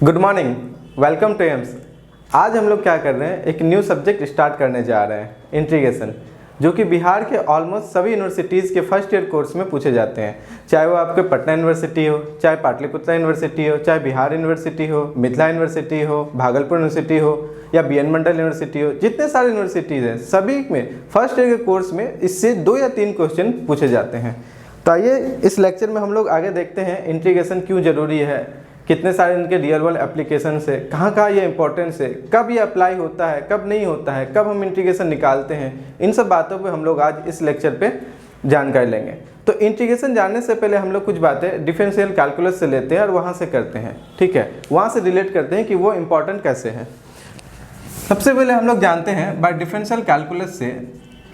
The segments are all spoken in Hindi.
Good morning, welcome to AIIMS. आज हम लोग क्या कर रहे हैं, एक न्यू सब्जेक्ट स्टार्ट करने जा रहे हैं, इंटीग्रेशन, जो कि बिहार के ऑलमोस्ट सभी यूनिवर्सिटीज़ के फर्स्ट ईयर कोर्स में पूछे जाते हैं। चाहे वो आपके पटना यूनिवर्सिटी हो, चाहे पाटलिपुत्र यूनिवर्सिटी हो, चाहे बिहार यूनिवर्सिटी हो, मिथिला यूनिवर्सिटी हो, भागलपुर यूनिवर्सिटी हो या बी एन मंडल यूनिवर्सिटी हो, जितने सारे यूनिवर्सिटीज़ हैं सभी में फर्स्ट ईयर के कोर्स में इससे 2 या 3 क्वेश्चन पूछे जाते हैं। तो आइए इस लेक्चर में हम लोग आगे देखते हैं इंटीग्रेशन क्यों ज़रूरी है, कितने सारे इनके रियल वर्ल्ड एप्लीकेशन है, कहाँ ये इंपॉर्टेंस है, कब ये अप्लाई होता है, कब नहीं होता है, कब हम इंटीग्रेशन निकालते हैं, इन सब बातों पे हम लोग आज इस लेक्चर पे जानकारी लेंगे। तो इंटीग्रेशन जानने से पहले हम लोग कुछ बातें डिफरेंशियल कैलकुलस से लेते हैं और वहाँ से करते हैं, ठीक है, वहाँ से रिलेट करते हैं कि वो इम्पॉर्टेंट कैसे है। सबसे पहले हम लोग जानते हैं बाय डिफरेंशियल कैलकुलस से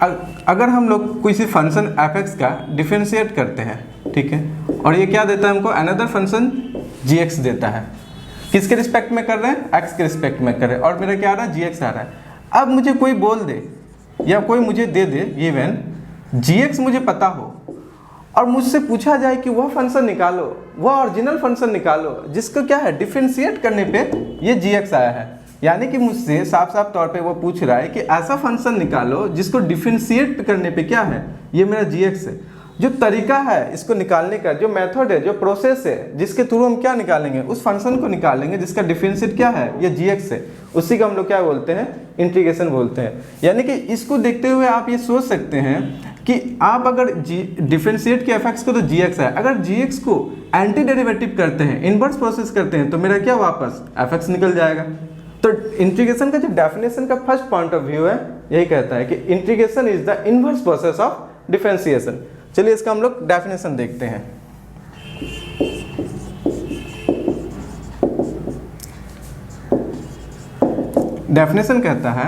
अगर हम लोग किसी फंक्शन f(x) का डिफरेंशिएट करते हैं, ठीक है, और ये क्या देता है हमको, अनदर फंक्शन gx देता है। किसके रिस्पेक्ट में कर रहे हैं, x के रिस्पेक्ट में कर रहे हैं, और मेरा क्या आ रहा है, gx आ रहा है। अब मुझे कोई बोल दे या कोई मुझे दे दे गिवन gx मुझे पता हो और मुझसे पूछा जाए कि वह फंक्शन निकालो, वह ओरिजिनल फंक्शन निकालो जिसको क्या है, डिफरेंशिएट करने पे ये gx आया है। यानी कि मुझसे साफ साफ तौर पे वो पूछ रहा है कि ऐसा फंक्शन निकालो जिसको डिफरेंशिएट करने पे क्या है, ये मेरा gx है। जो तरीका है इसको निकालने का, जो मेथड है, जो प्रोसेस है, जिसके थ्रू हम क्या निकालेंगे, उस फंक्शन को निकालेंगे जिसका डिफरेंशिएट क्या है, ये gx है, उसी को हम लोग क्या बोलते हैं, इंटीग्रेशन बोलते हैं। यानी कि इसको देखते हुए आप ये सोच सकते हैं कि आप अगर डिफरेंशिएट किया f(x) को तो gx है, अगर gx को एंटी डेरिवेटिव करते हैं, इनवर्स प्रोसेस करते हैं, तो मेरा क्या वापस f(x) निकल जाएगा। तो इंटीग्रेशन का जो डेफिनेशन का फर्स्ट पॉइंट ऑफ व्यू है, यही कहता है कि integration is the inverse process of differentiation. चलिए इसका हम लोग डेफिनेशन देखते हैं। डेफिनेशन कहता है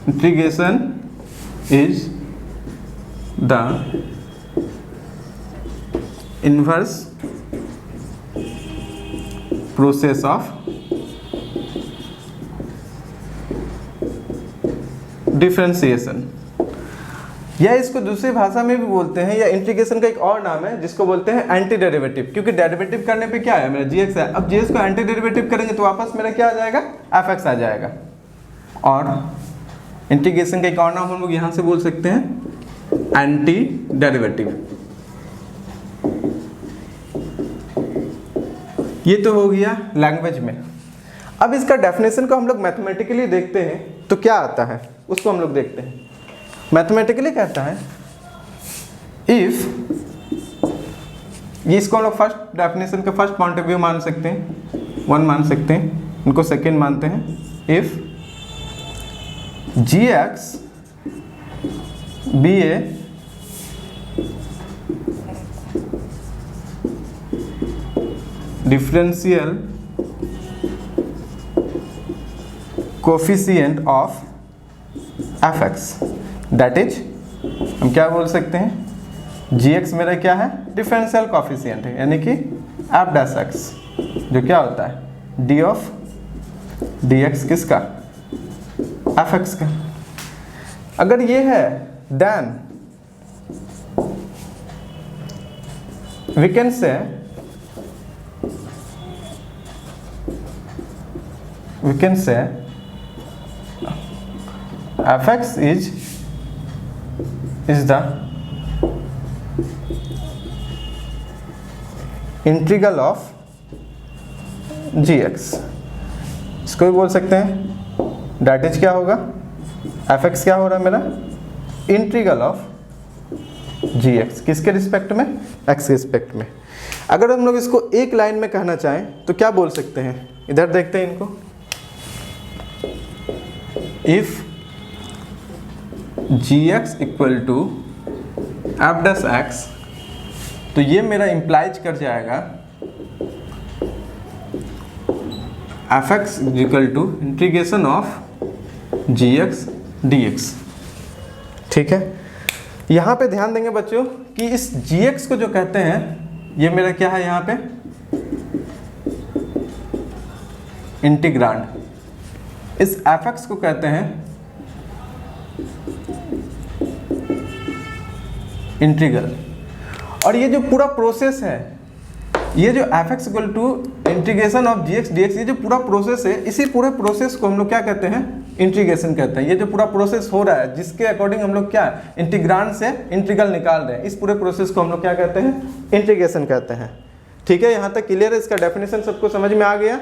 integration is the inverse process of differentiation, या इसको दूसरी भाषा में भी बोलते हैं, या इंटीग्रेशन का एक और नाम है जिसको बोलते हैं एंटी डेरिवेटिव, क्योंकि डेरिवेटिव करने पे क्या है, मेरा gx है। अब gx को एंटी डेरिवेटिव करेंगे तो वापस मेरा क्या आ जाएगा, f(x) आ जाएगा। और इंटीग्रेशन का एक और नाम हम लोग यहाँ से बोल सकते हैं एंटी डेरिवेटिव। ये तो हो गया लैंग्वेज में। अब इसका डेफिनेशन को हम लोग मैथमेटिकली देखते हैं तो क्या आता है, उसको हम लोग देखते हैं। मैथमेटिकली कहता है इफ, ये इसको हम लोग फर्स्ट डेफिनेशन का फर्स्ट पॉइंट ऑफ व्यू मान सकते हैं, 1 मान सकते हैं, उनको सेकेंड मानते हैं। If gx be a differential coefficient of f(x), that is हम क्या बोल सकते हैं, gx मेरा क्या है, डिफरेंशियल कोफिशिएंट है, यानी कि f'(x), जो क्या होता है d ऑफ dx किसका, f(x) का। अगर ये है देन वी कैन से f(x) is the integral of gx। इसको भी बोल सकते हैं डेट इज क्या होगा, f(x) क्या हो रहा है मेरा, इंटीग्रल ऑफ gx, किसके रिस्पेक्ट में, x के रिस्पेक्ट में। अगर हम लोग इसको एक लाइन में कहना चाहें तो क्या बोल सकते हैं, इधर देखते हैं इनको। If gx equal to f'(x), तो ये मेरा इम्प्लाइज कर जाएगा f(x) equal to integration of gx dx, ठीक है। यहाँ पे ध्यान देंगे बच्चों कि इस gx को जो कहते हैं, ये मेरा क्या है यहाँ पे, इंटीग्रांड। इस f(x) को कहते हैं इंटीग्रल। और ये जो पूरा प्रोसेस है, ये जो F X equal to integration of G X D X, ये जो पूरा प्रोसेस है, इसी पूरे प्रोसेस को हम लोग क्या कहते हैं, इंटीग्रेशन कहते हैं। ये जो पूरा प्रोसेस हो रहा है जिसके अकॉर्डिंग हम लोग क्या इंटीग्रांड से इंटीग्रल निकाल रहे हैं, इस पूरे प्रोसेस को हम लोग क्या कहते हैं, इंटीग्रेशन कहते हैं। ठीक है, यहाँ तक क्लियर है? इसका डेफिनेशन सबको समझ में आ गया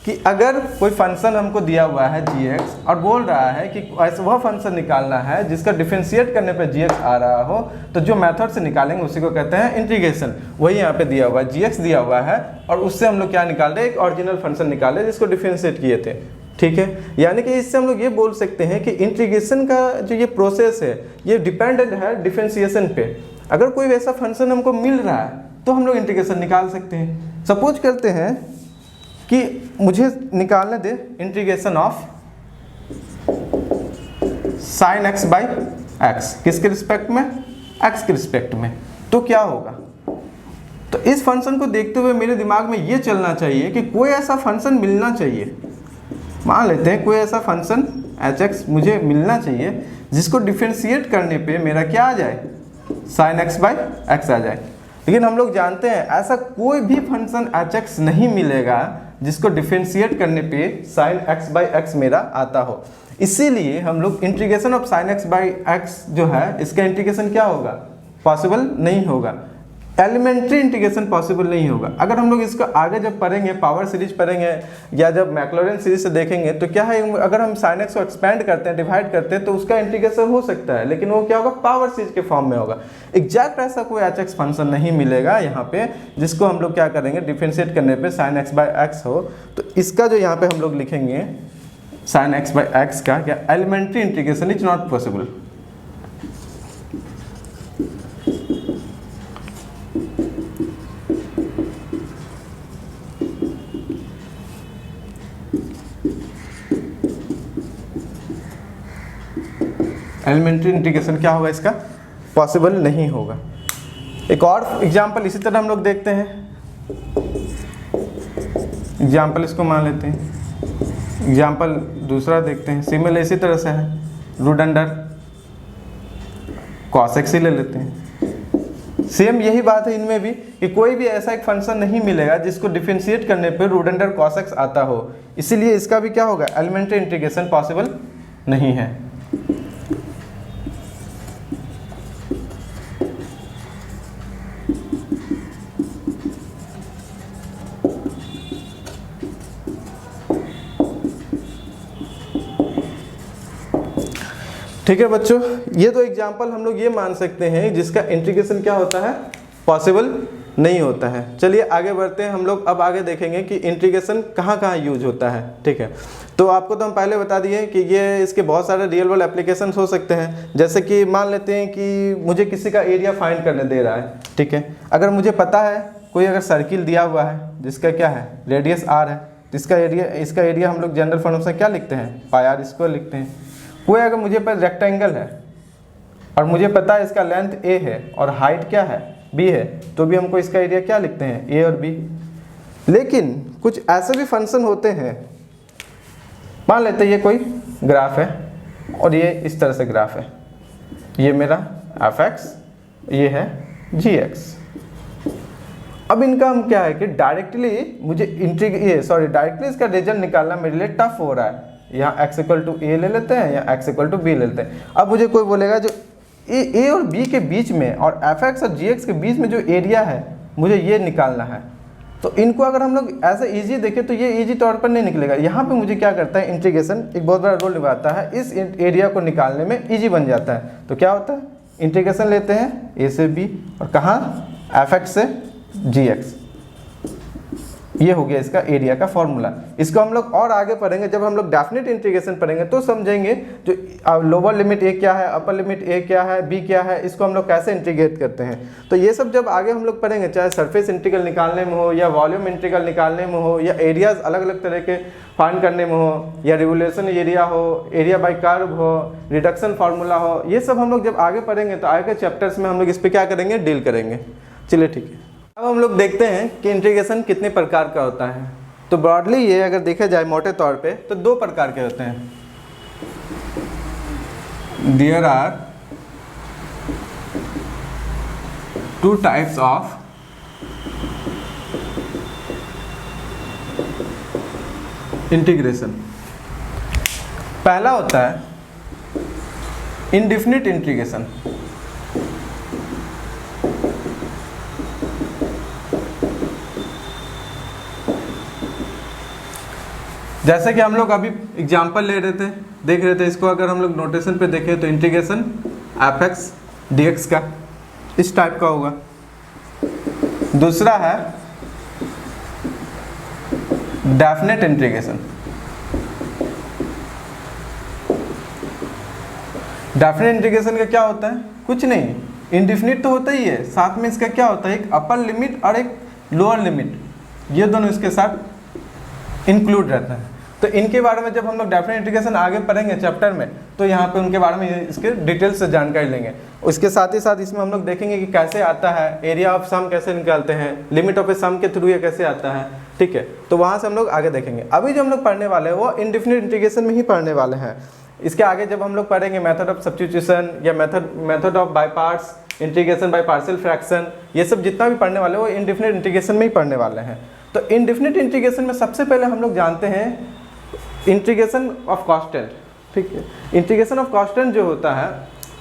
कि अगर कोई फंक्शन हमको दिया हुआ है g(x) और बोल रहा है कि ऐसा वह फंक्शन निकालना है जिसका डिफरेंशिएट करने पे g(x) आ रहा हो, तो जो मेथड से निकालेंगे उसी को कहते हैं इंटीग्रेशन। वही यहाँ पे दिया हुआ है, g(x) दिया हुआ है और उससे हम लोग क्या निकाल रहे हैं, एक ओरिजिनल फंक्शन निकाल रहे हैं जिसको डिफरेंशिएट किए थे। ठीक है, यानी कि इससे हम लोग ये बोल सकते हैं कि इंटीग्रेशन का जो ये प्रोसेस है ये डिपेंडेंट है डिफरेंशिएशन पे। अगर कोई वैसा फंक्शन हमको मिल रहा है तो हम लोग इंटीग्रेशन निकाल सकते हैं। सपोज करते हैं कि मुझे निकालने दे integration of sine x by x, किसके रिस्पेक्ट में, एक्स के रिस्पेक्ट में। तो क्या होगा, तो इस फंक्शन को देखते हुए मेरे दिमाग में ये चलना चाहिए कि कोई ऐसा फंक्शन मिलना चाहिए, मान लेते हैं कोई ऐसा फंक्शन एच एक्स मुझे मिलना चाहिए जिसको डिफरेंशिएट करने पे मेरा क्या आ जाए, साइन एक्स बाई एक्स आ जाए। लेकिन हम लोग जानते हैं ऐसा कोई भी फंक्शन एच एक्स नहीं मिलेगा जिसको डिफरेंशिएट करने पे साइन एक्स बाई एक्स मेरा आता हो। इसीलिए हम लोग integration of sine x by x जो है इसका इंटीग्रेशन क्या होगा, पॉसिबल नहीं होगा, एलिमेंट्री इंटीग्रेशन पॉसिबल नहीं होगा। अगर हम लोग इसको आगे जब पढ़ेंगे, पावर सीरीज पढ़ेंगे या जब मैक्लॉरेन सीरीज से देखेंगे तो क्या है, अगर हम साइन एक्स को एक्सपेंड करते हैं, डिवाइड करते हैं तो उसका इंटीग्रेशन हो सकता है, लेकिन वो क्या होगा, पावर सीरीज के फॉर्म में होगा। एग्जैक्ट ऐसा कोई एच एक्स फंक्शन नहीं मिलेगा यहाँ पे जिसको हम लोग क्या करेंगे, डिफरेंशिएट करने पे साइन एक्स बाई एक्स हो। तो इसका जो यहाँ पे हम लोग लिखेंगे साइन एक्स बाई एक्स का क्या, elementary integration is not possible. Elementary integration क्या होगा, इसका पॉसिबल नहीं होगा। एक और एग्जांपल इसी तरह हम लोग देखते हैं, एग्जांपल इसको मान लेते हैं, एग्जांपल दूसरा देखते हैं, सिमिलर इसी तरह से है, रूट अंडर कॉस एक्स ही ले लेते हैं। सेम यही बात है इनमें भी कि कोई भी ऐसा एक फंक्शन नहीं मिलेगा जिसको डिफरेंशिएट करने पे रूट अंडर कॉस एक्स आता हो, इसीलिए इसका भी क्या होगा, एलिमेंट्री इंटीग्रेशन पॉसिबल नहीं है। ठीक है बच्चों, ये तो एग्जाम्पल हम लोग ये मान सकते हैं जिसका इंटीग्रेशन क्या होता है, पॉसिबल नहीं होता है। चलिए आगे बढ़ते हैं हम लोग, अब आगे देखेंगे कि इंटीग्रेशन कहाँ कहाँ यूज होता है। ठीक है, तो आपको तो हम पहले बता दिए कि ये इसके बहुत सारे रियल वर्ल्ड एप्लीकेशन हो सकते हैं। जैसे कि मान लेते हैं कि मुझे किसी का एरिया फाइंड करने दे रहा है। ठीक है, अगर मुझे पता है कोई अगर सर्किल दिया हुआ है जिसका क्या है, रेडियस आर है, तो इसका एरिया हम लोग जनरल फॉर्म से क्या लिखते हैं, पाई आर स्क्वायर लिखते हैं। कोई अगर मुझे पर रेक्टेंगल है और मुझे पता है इसका लेंथ a है और हाइट क्या है, b है, तो भी हमको इसका एरिया क्या लिखते हैं, a और b। लेकिन कुछ ऐसे भी फंक्शन होते हैं, मान लेते हैं ये कोई ग्राफ है और ये इस तरह से ग्राफ है, ये मेरा f(x), ये है g(x). अब इनका हम क्या है कि डायरेक्टली मुझे डायरेक्टली इसका रिजल्ट निकालना मेरे लिए टफ हो रहा है। यहाँ x इक्वल टू ए ले लेते हैं या x इक्वल टू बी ले लेते हैं। अब मुझे कोई बोलेगा जो ए और b के बीच में और f(x) और g(x) के बीच में जो एरिया है मुझे ये निकालना है। तो इनको अगर हम लोग ऐसे इजी देखें तो ये इजी तौर पर नहीं निकलेगा। यहाँ पे मुझे क्या करता है, इंटीग्रेशन एक बहुत बड़ा रोल निभाता है, इस एरिया को निकालने में ईजी बन जाता है। तो क्या होता है, इंटीग्रेशन लेते हैं a से b और कहाँ, f(x) से g(x). ये हो गया इसका एरिया का फॉर्मूला। इसको हम लोग और आगे पढ़ेंगे, जब हम लोग डेफिनेट इंटीग्रेशन पढ़ेंगे तो समझेंगे जो लोअर लिमिट a क्या है, अपर लिमिट a क्या है, b क्या है, इसको हम लोग कैसे इंटीग्रेट करते हैं। तो ये सब जब आगे हम लोग पढ़ेंगे, चाहे सरफेस इंटीग्रल निकालने में हो या वॉल्यूम इंटीग्रल निकालने में हो या एरियाज अलग अलग तरह के फाइंड करने में हो या रिवोल्यूशन एरिया हो, एरिया बाय कर्व हो, रिडक्शन फार्मूला हो, ये सब हम लोग जब आगे पढ़ेंगे तो आगे चैप्टर्स में हम लोग इस पर क्या करेंगे, डील करेंगे। चलिए ठीक है, अब हम लोग देखते हैं कि इंटीग्रेशन कितने प्रकार का होता है। तो ब्रॉडली ये अगर देखा जाए मोटे तौर पे तो दो प्रकार के होते हैं। There are two types of integration. पहला होता है इंडेफिनिट इंटीग्रेशन। जैसे कि हम लोग अभी एग्जांपल ले रहे थे, देख रहे थे, इसको अगर हम लोग नोटेशन पे देखें तो integration F X D x का इस टाइप का होगा। दूसरा है डेफिनेट इंटीग्रेशन। डेफिनेट इंटीग्रेशन का क्या होता है? कुछ नहीं, इंडेफिनिट तो होता ही है, साथ में इसका क्या होता है, एक अपर लिमिट और एक लोअर लिमिट, ये दोनों इसके साथ इंक्लूड रहता है। तो इनके बारे में जब हम लोग डेफिनेट इंटीग्रेशन आगे पढ़ेंगे चैप्टर में, तो यहाँ पे उनके बारे में इसके डिटेल्स से जानकारी लेंगे। उसके साथ ही साथ इसमें हम लोग देखेंगे कि कैसे आता है, एरिया ऑफ सम कैसे निकालते हैं, लिमिट ऑफ ए सम के थ्रू ये कैसे आता है, ठीक है। तो वहाँ से हम लोग आगे देखेंगे। अभी जो हम लोग पढ़ने वाले हैं वो इंडेफिनिट इंटीग्रेशन में ही पढ़ने वाले हैं। इसके आगे जब हम लोग पढ़ेंगे मेथड ऑफ सब्स्टिट्यूशन या method of by parts, integration by partial fraction, ये सब जितना भी पढ़ने वाले हैं वो इंडेफिनिट इंटीग्रेशन में ही पढ़ने वाले हैं। तो इंडेफिनिट इंटीग्रेशन में सबसे पहले हम लोग जानते हैं इंटीग्रेशन ऑफ कांस्टेंट, ठीक है। इंटीग्रेशन ऑफ कांस्टेंट जो होता है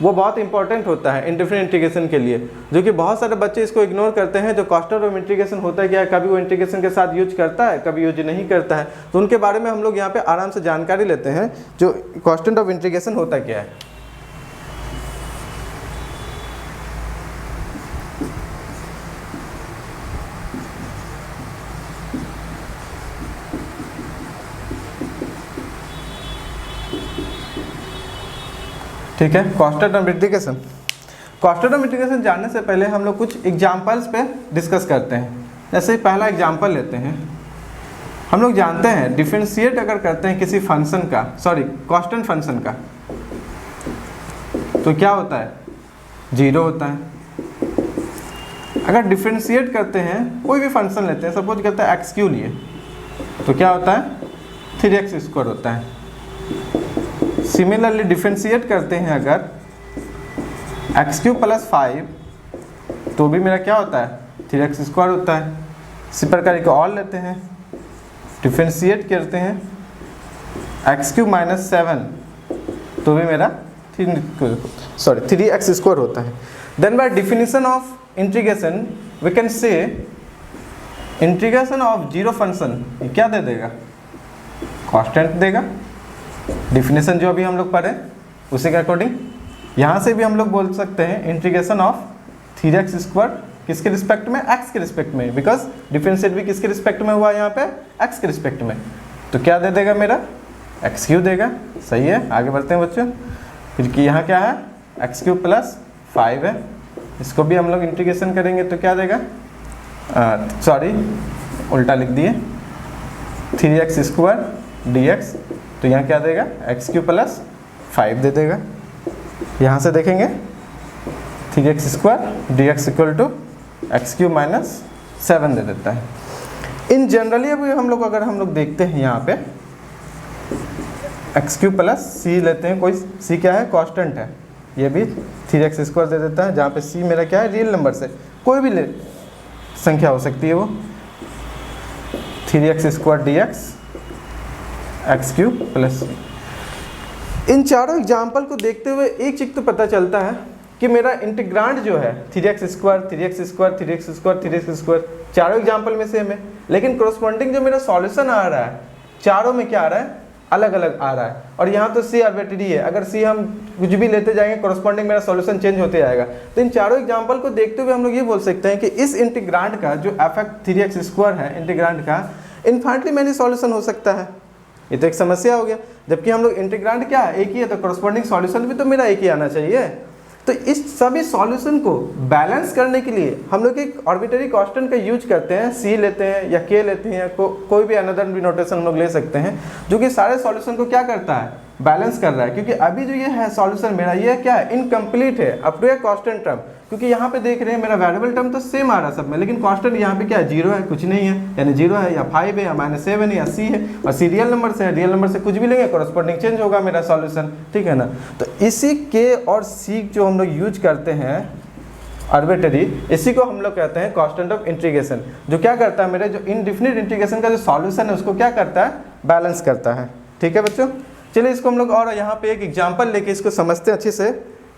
वो बहुत इंपॉर्टेंट होता है इंडेफिनिट इंटीग्रेशन के लिए, जो कि बहुत सारे बच्चे इसको इग्नोर करते हैं। जो कांस्टेंट ऑफ इंटीग्रेशन होता है क्या है, कभी वो इंटीग्रेशन के साथ यूज करता है, कभी यूज नहीं करता है। तो उनके बारे में हम लोग यहाँ पे आराम से जानकारी लेते हैं, जो कांस्टेंट ऑफ इंटीग्रेशन होता क्या है। ठीक है, constant of integration. Constant of integration जानने से पहले हम लोग कुछ एग्जांपल्स पे डिस्कस करते हैं। जैसे पहला एग्जांपल लेते हैं। हम लोग जानते हैं डिफरेंशिएट अगर करते हैं किसी फंक्शन का, सॉरी कांस्टेंट फंक्शन का, तो क्या होता है, 0 होता है। अगर डिफरेंशिएट करते हैं कोई भी फंक्शन लेते हैं, सपोज करते हैं एक्स क्यू लिए, तो क्या होता है, 3x² होता है। सिमिलरली डिफरेंशिएट करते हैं अगर x³ + 5, तो भी मेरा क्या होता है, 3x² होता है। इसी प्रकार एक और लेते हैं, डिफरेंशिएट करते हैं x³ - 7, तो भी मेरा 3x² होता है। Then by definition of integration we can say integration of zero function क्या दे देगा, कांस्टेंट देगा। डिफिनेशन जो अभी हम लोग पढ़े उसी के अकॉर्डिंग यहाँ से भी हम लोग बोल सकते हैं इंटीग्रेशन ऑफ 3x² किसके रिस्पेक्ट में, x के रिस्पेक्ट में, बिकॉज डिफरेंशिएट भी किसके रिस्पेक्ट में हुआ यहाँ पे, x के रिस्पेक्ट में। तो क्या दे देगा मेरा, x³ देगा। सही है, आगे बढ़ते हैं बच्चों। फिर कि यहाँ क्या है, x³ + 5 है, इसको भी हम लोग इंटीग्रेशन करेंगे तो क्या देगा, सॉरी उल्टा लिख दिए, 3x² dx, तो यहाँ क्या देगा, x³ + 5 दे देगा। यहाँ से देखेंगे 3x² dx = x³ - 7 दे देता है। इन जनरली अभी हम लोग अगर हम लोग देखते हैं यहाँ पे x³ + c लेते हैं, कोई c क्या है, कांस्टेंट है, ये भी 3x² दे देता है, जहाँ पे c मेरा क्या है, रियल नंबर से कोई भी संख्या हो सकती है, वो 3x² dx x³ + c। इन चारों एग्जाम्पल को देखते हुए एक चीज तो पता चलता है कि मेरा इंटीग्रांड जो है 3x², 3x², 3x², 3x², चारों एग्जाम्पल में सेम है, लेकिन कोरस्पॉन्डिंग जो मेरा सॉल्यूशन आ रहा है चारों में क्या आ रहा है, अलग अलग आ रहा है। और यहाँ तो c आर्बिट्रेरी है, अगर c हम कुछ भी लेते जाएंगे कोरस्पॉन्डिंग मेरा सॉल्यूशन चेंज होते जाएगा। तो इन चारों एग्जाम्पल को देखते हुए हम लोग ये बोल सकते हैं कि इस इंटीग्रांड का जो f(3x²) है इंटीग्रांड का, इनफाइनाइटली मैनी सॉल्यूशन हो सकता है। ये तो एक समस्या हो गया, जबकि हम लोग इंटीग्रांड क्या है, एक ही है, तो कोरस्पॉन्डिंग सॉल्यूशन भी तो मेरा एक ही आना चाहिए। तो इस सभी सॉल्यूशन को बैलेंस करने के लिए हम लोग एक आर्बिट्रेरी कांस्टेंट का यूज करते हैं, c लेते हैं या k लेते हैं या कोई भी अनदर भी नोटेशन हम लोग ले सकते हैं, जो कि सारे सॉल्यूशन को क्या करता है, बैलेंस कर रहा है। क्योंकि अभी जो ये है सॉल्यूशन मेरा, ये क्या है, इनकम्प्लीट है up to a constant term. क्योंकि यहाँ पे देख रहे हैं मेरा वेरिएबल टर्म तो सेम आ रहा है सब में, लेकिन कांस्टेंट यहाँ पे क्या है, 0 है, कुछ नहीं है, यानी 0 है या 5 है या -7 है या c है, और c रियल नंबर से है, रियल नंबर से कुछ भी लेंगे कोरस्पॉन्डिंग चेंज होगा मेरा सॉल्यूशन, ठीक है ना। तो इसी k और c जो हम लोग यूज करते हैं आर्बिट्रेरी, इसी को हम लोग कहते हैं कांस्टेंट ऑफ इंटीग्रेशन, जो क्या करता है मेरे जो इनडिफिनिट इंटीग्रेशन का जो सॉल्यूशन है उसको क्या करता है, बैलेंस करता है। ठीक है बच्चों, चलिए इसको हम लोग और यहाँ पे एक एग्जांपल लेके इसको समझते हैं अच्छे से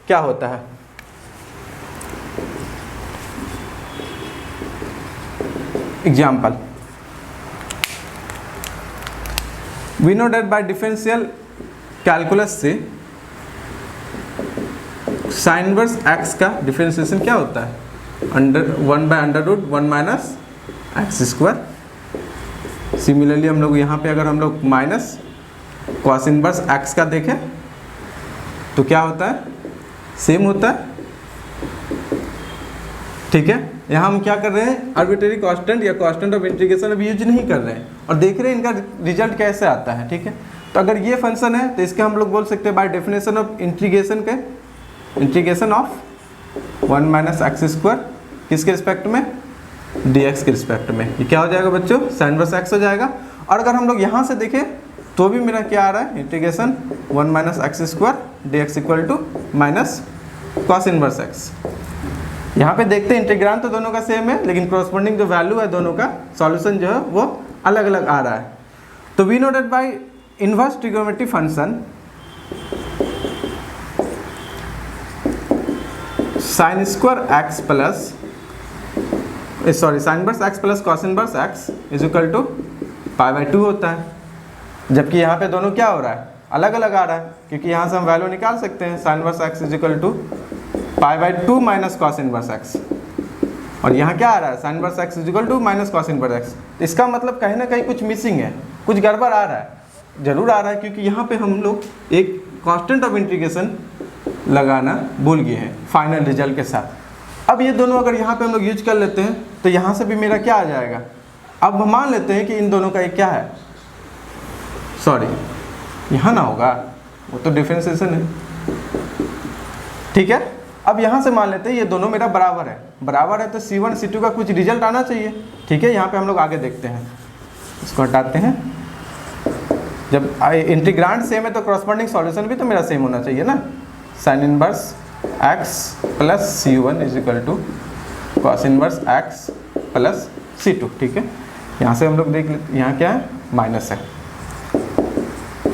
क्या होता है। Example, we know that by differential calculus से साइन इनवर्स एक्स का डिफरेंशिएशन क्या होता है, √1 माइनस एक्स स्क्वायर। सिमिलरली हम लोग यहाँ पे अगर हम लोग माइनस कॉस इनवर्स एक्स का देखें तो क्या होता है, सेम होता है। ठीक है, यहाँ हम क्या कर रहे हैं, आर्बिट्रेरी कांस्टेंट या कांस्टेंट ऑफ इंटीग्रेशन अभी यूज नहीं कर रहे हैं और देख रहे हैं इनका रिजल्ट कैसे आता है। ठीक है, तो अगर ये फंक्शन है तो इसके हम लोग बोल सकते हैं बाय डेफिनेशन ऑफ इंटीग्रेशन के, integration of 1 minus X square किसके रिस्पेक्ट में, dx के रिस्पेक्ट में। ये क्या हो जाएगा बच्चों, साइन इनवर्स एक्स हो जाएगा। और अगर हम लोग यहाँ से देखें तो भी मेरा क्या आ रहा है, integration 1 minus X square dx equal to minus cos inverse X. यहाँ पे देखते हैं इंटीग्रांड तो दोनों का सेम है, लेकिन कॉरस्पॉन्डिंग जो वैल्यू है दोनों का सॉल्यूशन जो है वो अलग अलग आ रहा है। तो we know that by inverse trigonometric function sine square x plus sine inverse x plus cos inverse x is equal to π/2 होता है। जबकि यहाँ पे दोनों क्या हो रहा है, अलग अलग आ रहा है, क्योंकि यहाँ से हम वैल्यू निकाल सकते हैं sine inverse x is equal to π/2 minus cos inverse x, और यहाँ क्या आ रहा है, sine inverse x is equal to minus cos inverse x. इसका मतलब कहीं ना कहीं कुछ मिसिंग है, कुछ गड़बड़ आ रहा है, जरूर आ रहा है, क्योंकि यहाँ पे हम लोग एक कांस्टेंट ऑफ इंटीग्रेशन लगाना भूल गए हैं फाइनल रिजल्ट के साथ। अब ये दोनों अगर यहाँ पे हम लोग यूज कर लेते हैं तो यहाँ से भी मेरा क्या आ जाएगा, अब हम मान लेते हैं कि इन दोनों का एक क्या है, सॉरी यहाँ ना होगा, वो तो डिफरेंशिएशन है। ठीक है, अब यहाँ से मान लेते हैं ये दोनों मेरा बराबर है, बराबर है तो C1 C2 का कुछ रिजल्ट आना चाहिए। ठीक है, यहाँ पे हम लोग आगे देखते हैं, इसको हटाते हैं। जब इंटीग्रांड सेम है तो कॉरस्पॉन्डिंग सॉल्यूशन भी तो मेरा सेम होना चाहिए ना, sine inverse x plus C1 is equal to cos inverse x plus C2। ठीक है, यहाँ से हम लोग देख लेते, यहाँ क्या है, माइनस है,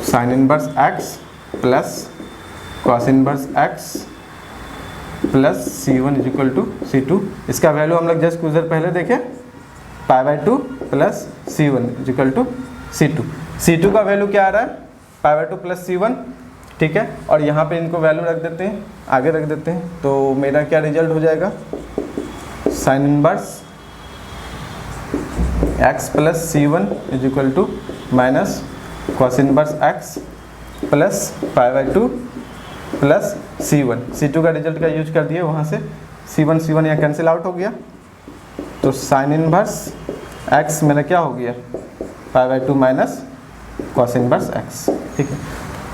sine inverse x plus cos inverse x plus C1 is equal to C2। इसका वैल्यू हम लोग जस्ट कुछ देर पहले देखें, π/2 plus C1 is equal to C2। C2 का वैल्यू क्या आ रहा है, π/2 प्लस C1। ठीक है, और यहाँ पे इनको वैल्यू रख देते हैं, आगे रख देते हैं, तो मेरा क्या रिजल्ट हो जाएगा, sine inverse x plus C1 is equal to minus cos inverse x plus π/2 plus C1। C2 का रिजल्ट का यूज कर दिए, वहाँ से C1 यहाँ कैंसिल आउट हो गया, तो साइन इनवर्स एक्स मेरा क्या हो गया, π/2 माइनस कॉस इनवर्स एक्स। ठीक है,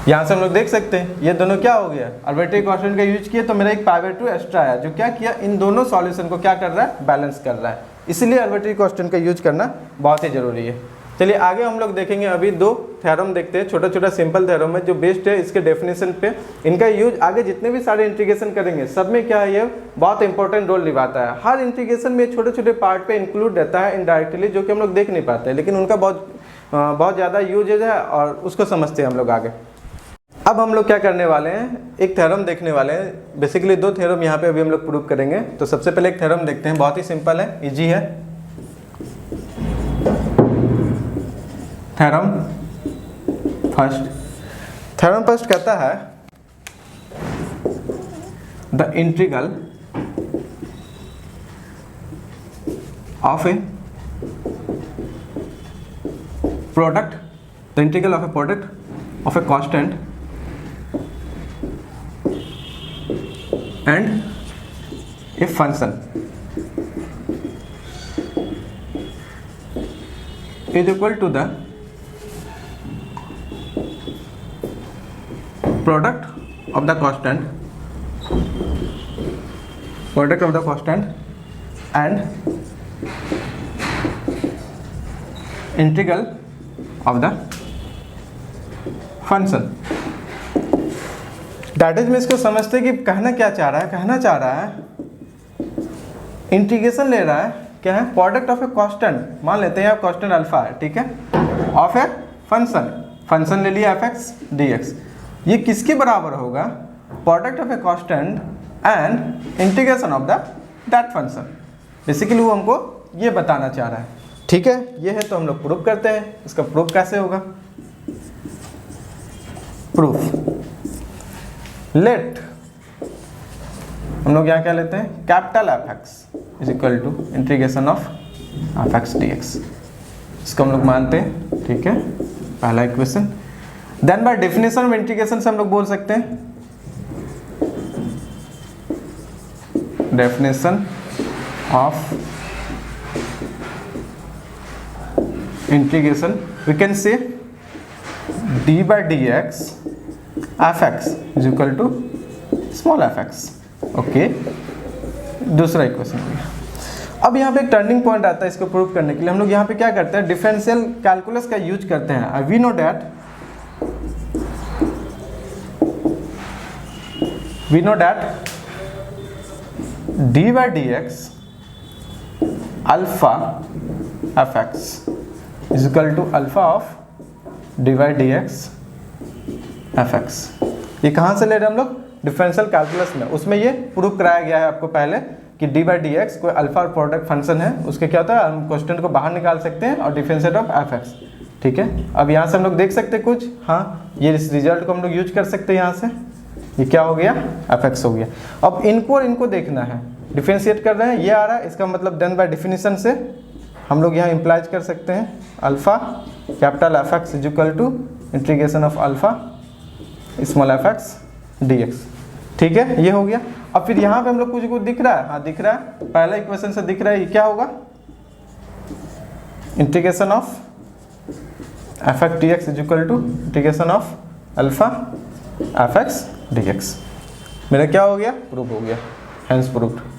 यहाँ से हम लोग देख सकते हैं ये दोनों क्या हो गया, आर्बिट्रेरी कांस्टेंट का यूज किया तो मेरा एक π/2 एक्स्ट्रा आया, जो क्या किया, इन दोनों सॉल्यूशन को क्या कर रहा है, बैलेंस कर रहा है। इसलिए आर्बिट्रेरी कांस्टेंट का यूज करना बहुत ही जरूरी है। चलिए आगे हम लोग देखेंगे, अभी दो थ्योरम देखते हैं, छोटा छोटा सिंपल थ्योरम है जो बेस्ड है इसके डेफिनेशन पे। इनका यूज आगे जितने भी सारे इंटीग्रेशन करेंगे सब में क्या है, ये बहुत इंपॉर्टेंट रोल निभाता है। हर इंटीग्रेशन में छोटे छोटे पार्ट पे इंक्लूड रहता है इनडायरेक्टली, जो कि हम लोग देख नहीं पाते हैं, लेकिन उनका बहुत ज़्यादा यूजेज है और उसको समझते हैं हम लोग आगे। अब हम लोग क्या करने वाले हैं, एक थ्योरम देखने वाले हैं। बेसिकली दो थ्योरम यहाँ पे अभी हम लोग प्रूव करेंगे। तो सबसे पहले एक थ्योरम देखते हैं, बहुत ही सिंपल है, इजी है। थ्योरम फर्स्ट कहता है the integral of A product, the integral of A product of a constant and a function is equal to the product of the constant and integral of the function। That is में इसको समझते कि कहना क्या चाह रहा है, कहना चाह रहा है इंटीग्रेशन ले रहा है, क्या है, प्रोडक्ट ऑफ ए कांस्टेंट, मान लेते हैं आप कांस्टेंट अल्फा है, ठीक है, ऑफ ए फंक्शन ले लिया एफ एक्स डी एक्स, ये किसके बराबर होगा, product of a constant and integration of that function. Basically वो हमको ये बताना चाह रहा है, ठीक है, ये है, तो हम लोग प्रूफ करते हैं। इसका प्रूफ कैसे होगा, प्रूफ लेट, हम लोग यहाँ क्या लेते हैं, capital F X is equal to integration of F X D X, इसको हम लोग मानते हैं, ठीक है, पहला equation. Then by definition of integration से हम लोग बोल सकते हैं, definition of integration we can say D by D X F X is equal to small F X, okay, दूसरा इक्वेशन हो गया। अब यहाँ पे एक टर्निंग पॉइंट आता है, इसको प्रूव करने के लिए हम लोग यहाँ पे क्या करते हैं, डिफरेंशियल कैलकुलस का यूज करते हैं। We know that D by D X alpha F X is equal to alpha of D by D X F X. ये कहाँ से ले रहे हैं हम लोग, डिफरेंशियल कैलकुलस में, उसमें ये प्रूव कराया गया है आपको पहले कि डी बाई डी एक्स कोई अल्फा प्रोडक्ट फंक्शन है, उसके क्या होता है, हम क्वेश्चन को बाहर निकाल सकते हैं और डिफरेंशिएट ऑफ एफ एक्स, ठीक है। अब यहाँ से हम लोग देख सकते हैं कुछ, हाँ, ये इस रिजल्ट को हम लोग यूज कर सकते हैं। यहाँ से ये क्या हो गया, एफ एक्स हो गया। अब इनको और इनको देखना है, डिफरेंशिएट कर रहे हैं, ये आ रहा है, इसका मतलब देन बाय डेफिनेशन से हम लोग यहाँ इम्प्लाइज कर सकते हैं, alpha capital F X is equal to integration of alpha small F X D X, ठीक है, ये हो गया। अब फिर यहाँ पे हम लोग कुछ दिख रहा है, हाँ दिख रहा है, पहला इक्वेशन से दिख रहा है, ये क्या होगा, integration of F X D X is equal to integration of alpha F X D X. मेरा क्या हो गया, प्रूफ हो गया, हेंस प्रूफ्ड।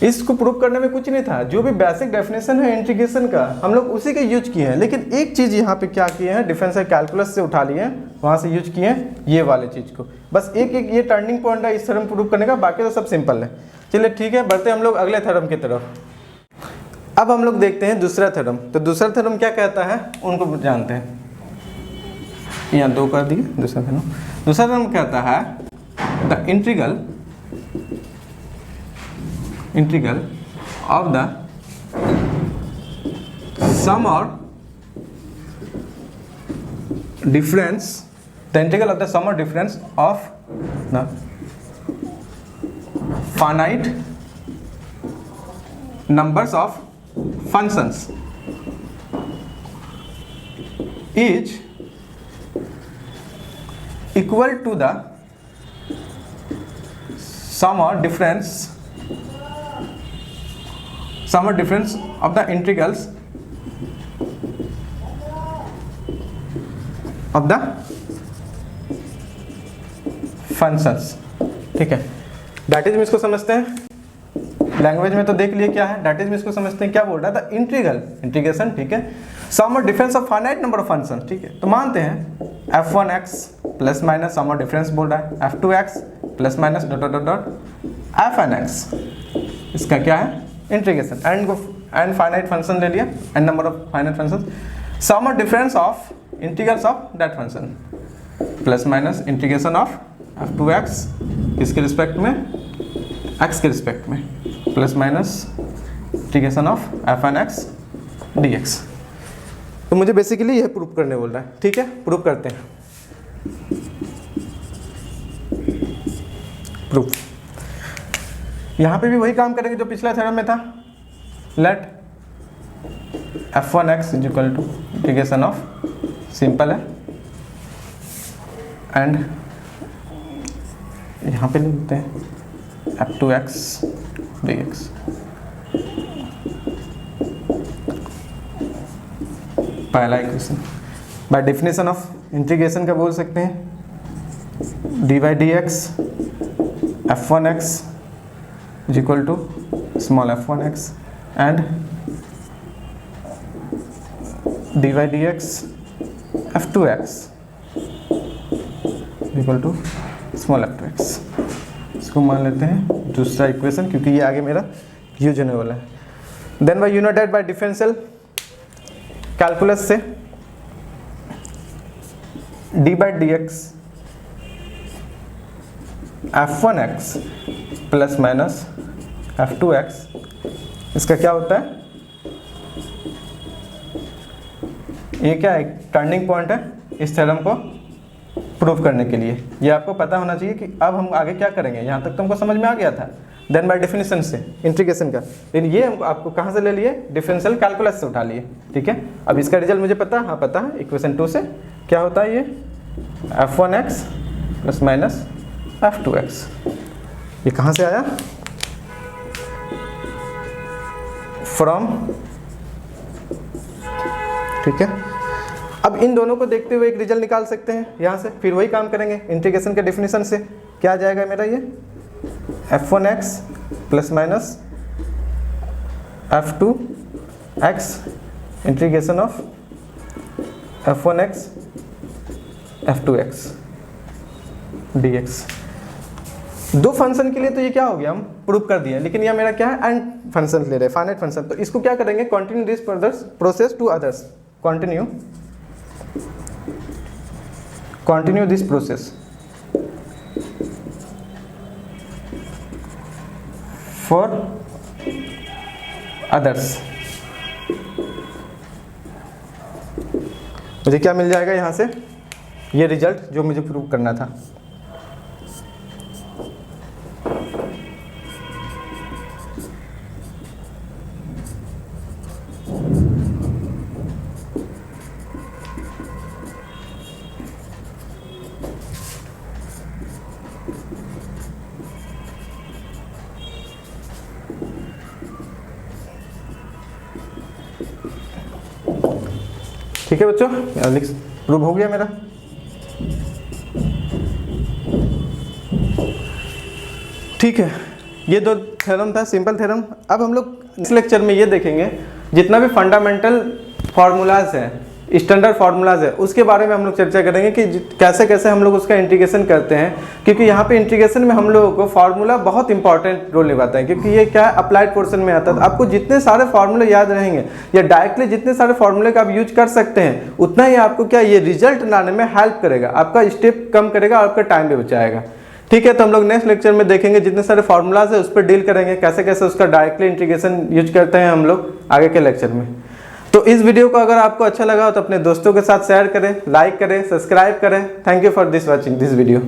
इसको प्रूव करने में कुछ नहीं था, जो भी बेसिक डेफिनेशन है इंटीग्रेशन का हम लोग उसी के यूज किए हैं, लेकिन एक चीज़ यहाँ पे क्या किए हैं, डिफरेंशियल कैलकुलस से उठा लिए हैं, वहाँ से यूज किए हैं ये वाले चीज़ को, बस एक एक ये टर्निंग पॉइंट है इस थ्योरम प्रूव करने का, बाकी तो सब सिंपल है। चलिए ठीक है, बढ़ते हम लोग अगले थ्योरम की तरफ। अब हम लोग देखते हैं दूसरा थ्योरम। तो दूसरा थ्योरम क्या कहता है, उनको जानते हैं, यहाँ दो कर दिए। दूसरा थ्योरम कहता है the integral of the sum or difference, the integral of the sum or difference of the finite numbers of functions is equal to the sum or difference of the integrals of the functions, ठीक है। डेट इज में इसको समझते हैं, लैंग्वेज में तो देख लिए क्या है, डेट इज में इसको समझते हैं, क्या बोल रहा था, इंटीग्रेशन, ठीक है, सम और difference of finite number of function, ठीक है। तो मानते हैं f1x प्लस माइनस सम और डिफरेंस बोल रहा है, f2x plus minus dot dot dot fnx, इसका क्या है, इंटीग्रेशन, एंड फाइनाइट फंक्शन ले लिया, and number of finite function, sum और difference of integrals of that function plus minus integration of f2x किसके रिस्पेक्ट में, x के रिस्पेक्ट में, plus minus integration of fnx dx। तो मुझे बेसिकली यह प्रूफ करने बोल रहा है, ठीक है, प्रूफ करते हैं। प्रूफ यहाँ पे भी वही काम करेंगे जो पिछला थ्योरम में था, let f1x is equal to integration of, simple है, एंड यहाँ पे लिखते हैं f2x dx, पहला equation. By definition of integration का बोल सकते हैं D by D x f1x is equal to small f1x and dy dx f2x equal to small f2x। इसको मान लेते हैं दूसरा इक्वेशन, क्योंकि ये आगे मेरा यूज होने वाला है। Then by you know that by differential calculus से D by D x f1x plus minus f2x, इसका क्या होता है, ये क्या है, टर्निंग पॉइंट है इस थ्योरम को प्रूव करने के लिए। ये आपको पता होना चाहिए कि अब हम आगे क्या करेंगे। यहाँ तक तो हमको समझ में आ गया था देन बाय डेफिनेशन से इंटीग्रेशन का, लेकिन ये हम आपको कहाँ से ले लिए, डिफरेंशियल कैलकुलस से उठा लिए। ठीक है, अब इसका रिजल्ट मुझे पता है, हाँ पता है, इक्वेशन 2 से क्या होता है, ये f1x प्लस माइनस f2x। ये कहाँ से आया, फ्रॉम, ठीक है। अब इन दोनों को देखते हुए एक रिजल्ट निकाल सकते हैं यहाँ से, फिर वही काम करेंगे इंटीग्रेशन के डेफिनेशन से। क्या आ जाएगा मेरा, ये f1x plus minus f2x integration of f1x f2x dx। दो फंक्शन के लिए तो ये क्या हो गया, हम प्रूव कर दिए, लेकिन यह मेरा क्या है, एंड फंक्शन ले रहे हैं, फाइनाइट फंक्शन। तो इसको क्या करेंगे, continue this process to others, continue this process for others. मुझे क्या मिल जाएगा यहाँ से, ये रिजल्ट जो मुझे प्रूव करना था। ठीक है बच्चों, प्रूव हो गया मेरा। ठीक है, ये दो थ्योरम था, सिंपल थ्योरम। अब हम लोग इस लेक्चर में ये देखेंगे जितना भी फंडामेंटल फार्मूलाज है, स्टैंडर्ड फार्मूलाज है, उसके बारे में हम लोग चर्चा करेंगे कि कैसे कैसे हम लोग उसका इंटीग्रेशन करते हैं, क्योंकि यहाँ पे इंटीग्रेशन में हम लोगों को फार्मूला बहुत इंपॉर्टेंट रोल निभाता है, क्योंकि ये क्या अप्लाइड पोर्शन में आता है। तो आपको जितने सारे फार्मूले याद रहेंगे या डायरेक्टली जितने सारे फार्मूले का आप यूज कर सकते हैं, उतना ही आपको क्या ये रिजल्ट लाने में हेल्प करेगा, आपका स्टेप कम करेगा और आपका टाइम भी बचाएगा। ठीक है, तो हम लोग नेक्स्ट लेक्चर में देखेंगे जितने सारे फार्मूलाज है उस पर डील करेंगे, कैसे कैसे उसका डायरेक्टली इंटीग्रेशन यूज करते हैं हम लोग आगे के लेक्चर में। तो इस वीडियो को अगर आपको अच्छा लगा हो तो अपने दोस्तों के साथ शेयर करें, लाइक करें, सब्सक्राइब करें। Thank you for this watching this video.